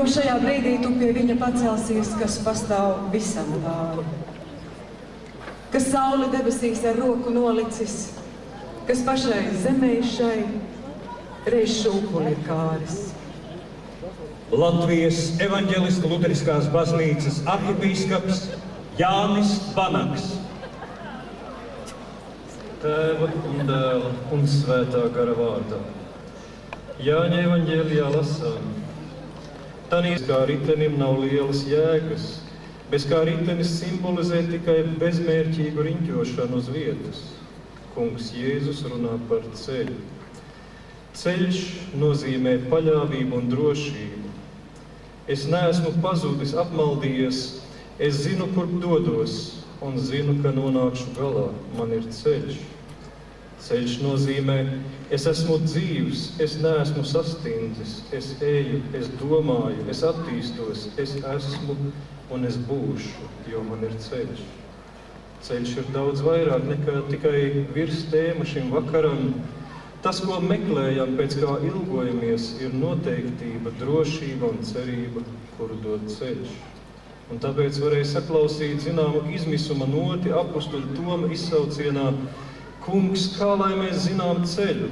Jo šajā brīdī tu pie viņa pacelsies, kas pastāv visam pāri. Kas sauli debesīs ar roku nolicis, kas pašai zemē šai reiz šūpuli ir kāris. Latvijas evaņģeliskās luteriskās baznīcas arhibīskaps Jānis Banaks. Tēva un Dēla un Svētā gara vārdā. Jāņa evaņģēlijā lasām. Tanīs kā ritenim nav lielas jēgas, bez kā ritenis simbolizē tikai bezmērķīgu riņķošanu uz vietas. Kungs Jēzus runā par ceļu. Ceļš nozīmē paļāvību un drošību. Es neesmu pazudis, apmaldījies, es zinu, kur dodos, un zinu, ka nonākšu galā. Man ir ceļš. Ceļš nozīmē, es esmu dzīvs, es neesmu sastindzis, es eju, es domāju, es attīstos, es esmu un es būšu, jo man ir ceļš. Ceļš ir daudz vairāk nekā tikai virstēma šim vakaram. Tas, ko meklējam, pēc kā ilgojamies, ir noteiktība, drošība un cerība, kuru dod ceļš. Un tāpēc varēja saklausīt zināmu izmisuma noti apustuļu Toma izsaucienā: Kungs, kā lai mēs zinām ceļu?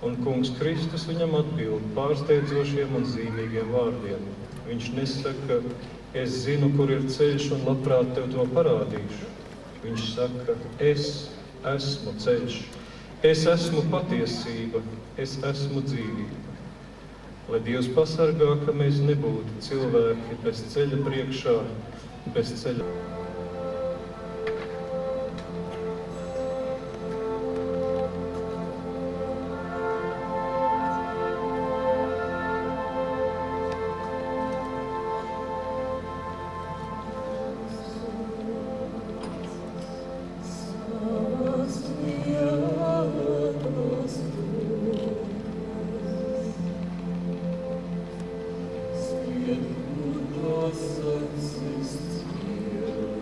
Un Kungs Kristus viņam atbild pārsteidzošiem un zīmīgiem vārdiem. Viņš nesaka: es zinu, kur ir ceļš un labprāt tev to parādīšu. Viņš saka: es esmu ceļš. Es esmu patiesība, es esmu dzīvība. Lai Dievs pasargā, ka mēs nebūtu cilvēki bez ceļa priekšā, bez ceļa. It would not success here.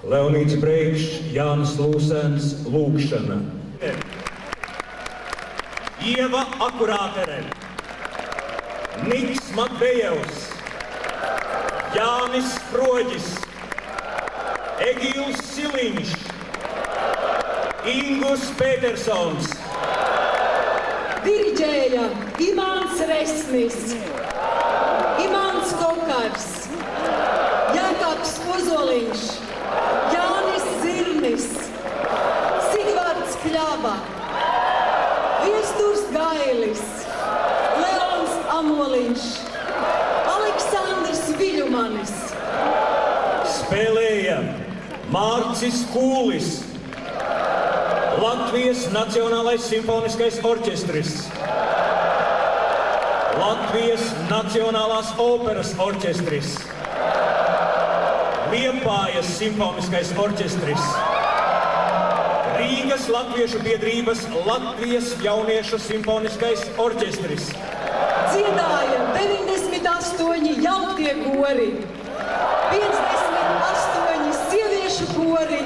Leonīds Breikšs, Jānis Lūsens, lūkšana. Ieva Akurātere, Niks Matvejevs, Jānis Kroģis, Egils Siliņš, Ingus Petersons. Diriģēja Imants Resnis, Imants Kokars, Jākaps Ozoliņš, Jānis Zirnis, Sigvards Kļava, Viesturs Gailis, Leons Amoliņš, Aleksandrs Viļumanis. Spēlēja Mārcis Kūlis, Latvijas Nacionālais simfoniskais orķestris, Latvijas Nacionālās operas orķestris, Liepājas simfoniskais orķestris, Rīgas Latviešu biedrības Latvijas jauniešu simfoniskais orķestris. Dziedāja 98 jauktie kori, 58 sieviešu kori,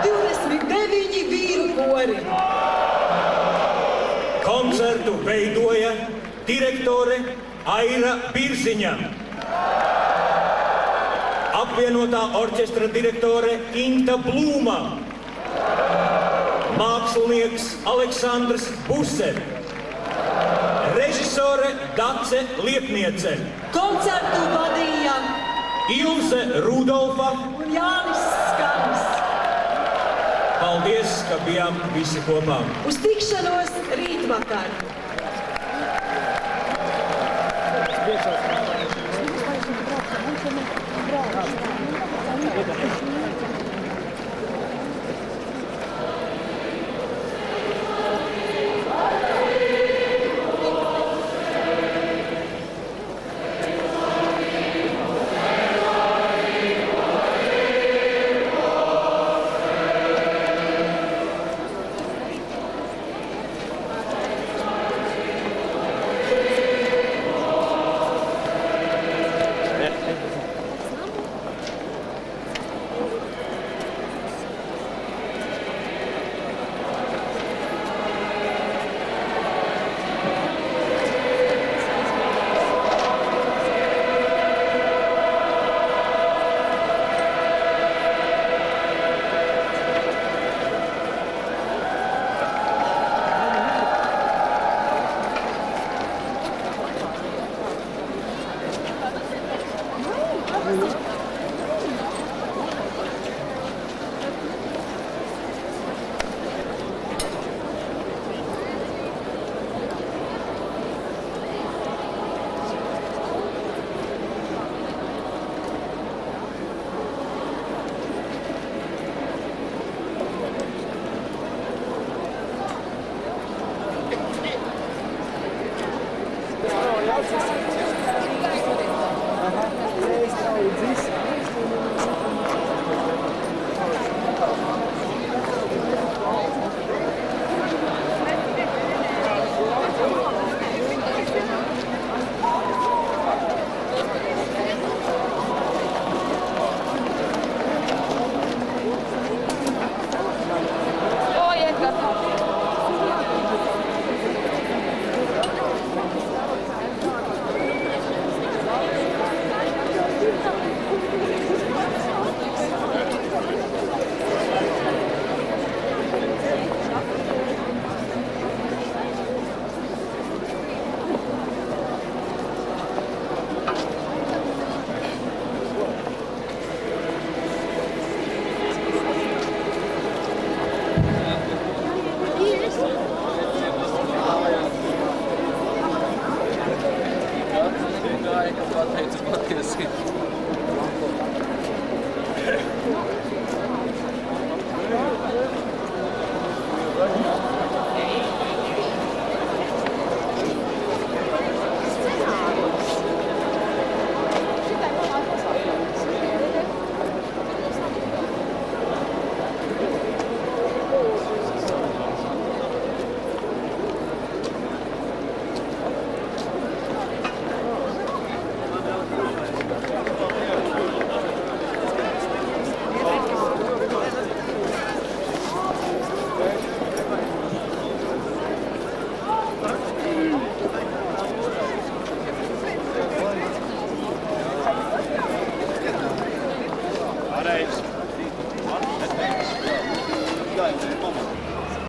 29 vīru kori. Koncertu veidoja direktore Aira Birziņa, apvienotā orķestra direktore Inta Blūma, mākslinieks Aleksandrs Buse, režisore Dace Liepniece, Koncertu vadīja Ilze Rudolfa. un Jānis Skanis. Paldies, ka bijām visi kopā. Uz tikšanos rītvakar. Pamatu.